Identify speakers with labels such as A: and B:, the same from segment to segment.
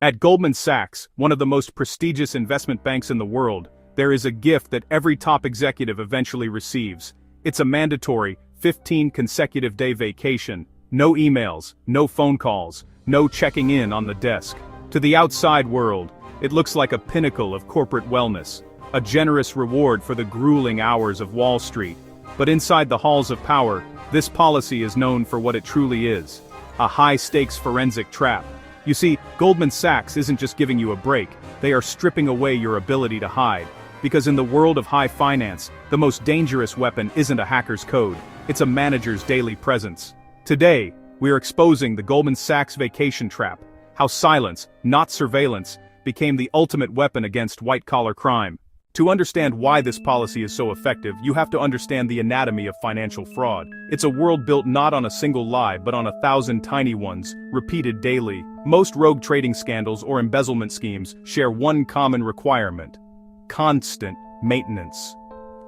A: At Goldman Sachs, one of the most prestigious investment banks in the world, there is a gift that every top executive eventually receives. It's a mandatory 15 consecutive day vacation. No emails, no phone calls, no checking in on the desk. To the outside world, it looks like a pinnacle of corporate wellness, a generous reward for the grueling hours of Wall Street. But inside the halls of power, this policy is known for what it truly is: a high-stakes forensic trap. You see, Goldman Sachs isn't just giving you a break, they are stripping away your ability to hide. Because in the world of high finance, the most dangerous weapon isn't a hacker's code, it's a manager's daily presence. Today, we are exposing the Goldman Sachs vacation trap, how silence, not surveillance, became the ultimate weapon against white-collar crime. To understand why this policy is so effective, you have to understand the anatomy of financial fraud. It's a world built not on a single lie but on 1,000 tiny ones, repeated daily. Most rogue trading scandals or embezzlement schemes share one common requirement: constant maintenance.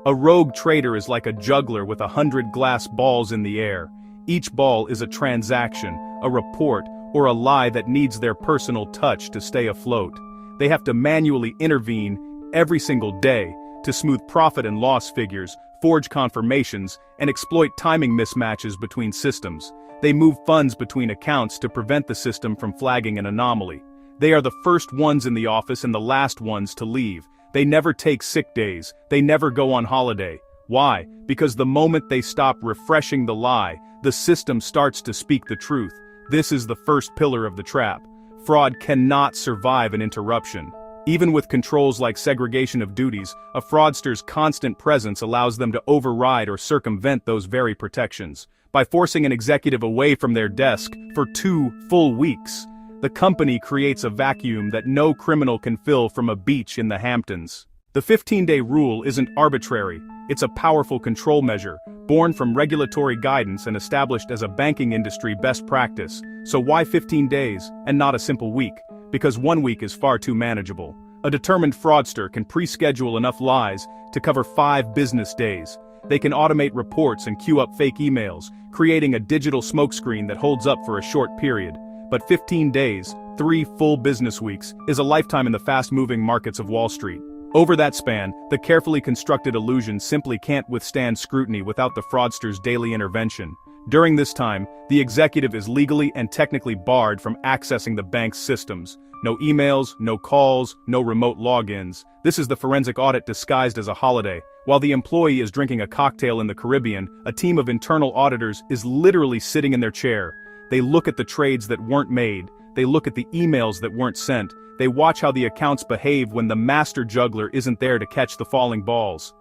A: A rogue trader is like a juggler with 100 glass balls in the air. Each ball is a transaction, a report, or a lie that needs their personal touch to stay afloat. They have to manually intervene every single day to smooth profit and loss figures, forge confirmations, and exploit timing mismatches between systems. They move funds between accounts to prevent the system from flagging an anomaly. They are the first ones in the office and the last ones to leave. They never take sick days, they never go on holiday. Why? Because the moment they stop refreshing the lie, the system starts to speak the truth. This is the first pillar of the trap. Fraud cannot survive an interruption. Even with controls like segregation of duties, a fraudster's constant presence allows them to override or circumvent those very protections. By forcing an executive away from their desk for 2 full weeks, the company creates a vacuum that no criminal can fill from a beach in the Hamptons. The 15-day rule isn't arbitrary, it's a powerful control measure, born from regulatory guidance and established as a banking industry best practice. So why 15 days, and not a simple week? Because 1 week is far too manageable. A determined fraudster can pre-schedule enough lies to cover 5 business days. They can automate reports and queue up fake emails, creating a digital smokescreen that holds up for a short period. But 15 days, 3 full business weeks, is a lifetime in the fast-moving markets of Wall Street. Over that span, the carefully constructed illusion simply can't withstand scrutiny without the fraudster's daily intervention. During this time, the executive is legally and technically barred from accessing the bank's systems. No emails, no calls, no remote logins. This is the forensic audit disguised as a holiday. While the employee is drinking a cocktail in the Caribbean, a team of internal auditors is literally sitting in their chair. They look at the trades that weren't made. They look at the emails that weren't sent. They watch how the accounts behave when the master juggler isn't there to catch the falling balls.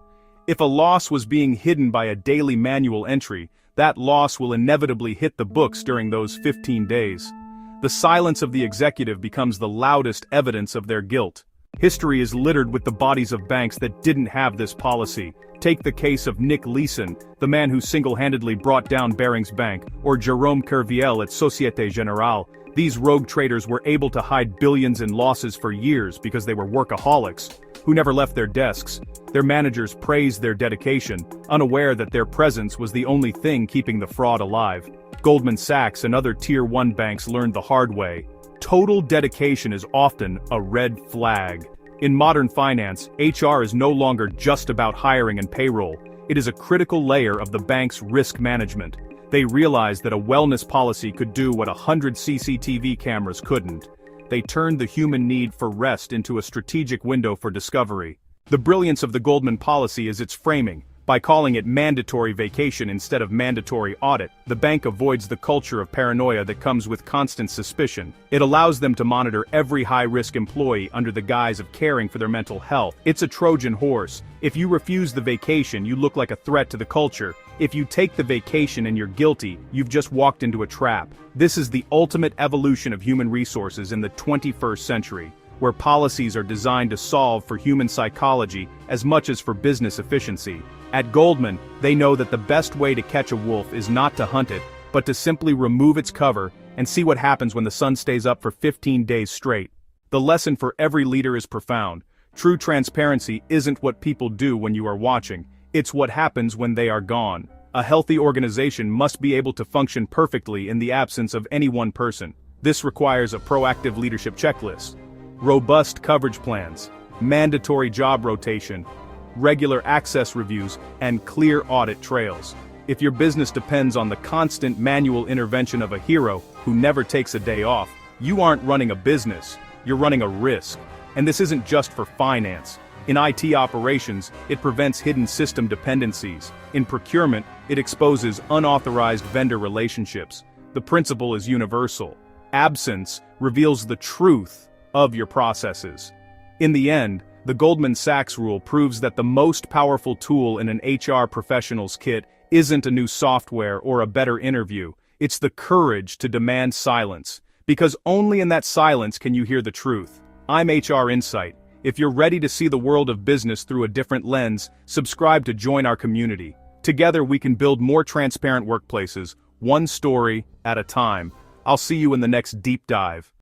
A: If a loss was being hidden by a daily manual entry, that loss will inevitably hit the books during those 15 days. The silence of the executive becomes the loudest evidence of their guilt. History is littered with the bodies of banks that didn't have this policy. Take the case of Nick Leeson, the man who single-handedly brought down Barings Bank, or Jérôme Kerviel at Société Générale. These rogue traders were able to hide billions in losses for years because they were workaholics, who never left their desks. Their managers praised their dedication, unaware that their presence was the only thing keeping the fraud alive. Goldman Sachs and other Tier 1 banks learned the hard way. Total dedication is often a red flag. In modern finance, HR is no longer just about hiring and payroll. It is a critical layer of the bank's risk management. They realized that a wellness policy could do what 100 CCTV cameras couldn't. They turned the human need for rest into a strategic window for discovery. The brilliance of the Goldman policy is its framing. By calling it mandatory vacation instead of mandatory audit, the bank avoids the culture of paranoia that comes with constant suspicion. It allows them to monitor every high-risk employee under the guise of caring for their mental health. It's a Trojan horse. If you refuse the vacation, you look like a threat to the culture. If you take the vacation and you're guilty, you've just walked into a trap. This is the ultimate evolution of human resources in the 21st century, where policies are designed to solve for human psychology as much as for business efficiency. At Goldman, they know that the best way to catch a wolf is not to hunt it, but to simply remove its cover and see what happens when the sun stays up for 15 days straight. The lesson for every leader is profound. True transparency isn't what people do when you are watching, it's what happens when they are gone. A healthy organization must be able to function perfectly in the absence of any one person. This requires a proactive leadership checklist, robust coverage plans, mandatory job rotation, regular access reviews, and clear audit trails. If your business depends on the constant manual intervention of a hero who never takes a day off, you aren't running a business, you're running a risk. And this isn't just for finance. In IT operations, it prevents hidden system dependencies. In procurement, it exposes unauthorized vendor relationships. The principle is universal. Absence reveals the truth of your processes. In the end, the Goldman Sachs rule proves that the most powerful tool in an HR professional's kit isn't a new software or a better interview. It's the courage to demand silence, because only in that silence can you hear the truth. I'm HR Insight. If you're ready to see the world of business through a different lens, subscribe to join our community. Together we can build more transparent workplaces, one story at a time. I'll see you in the next deep dive.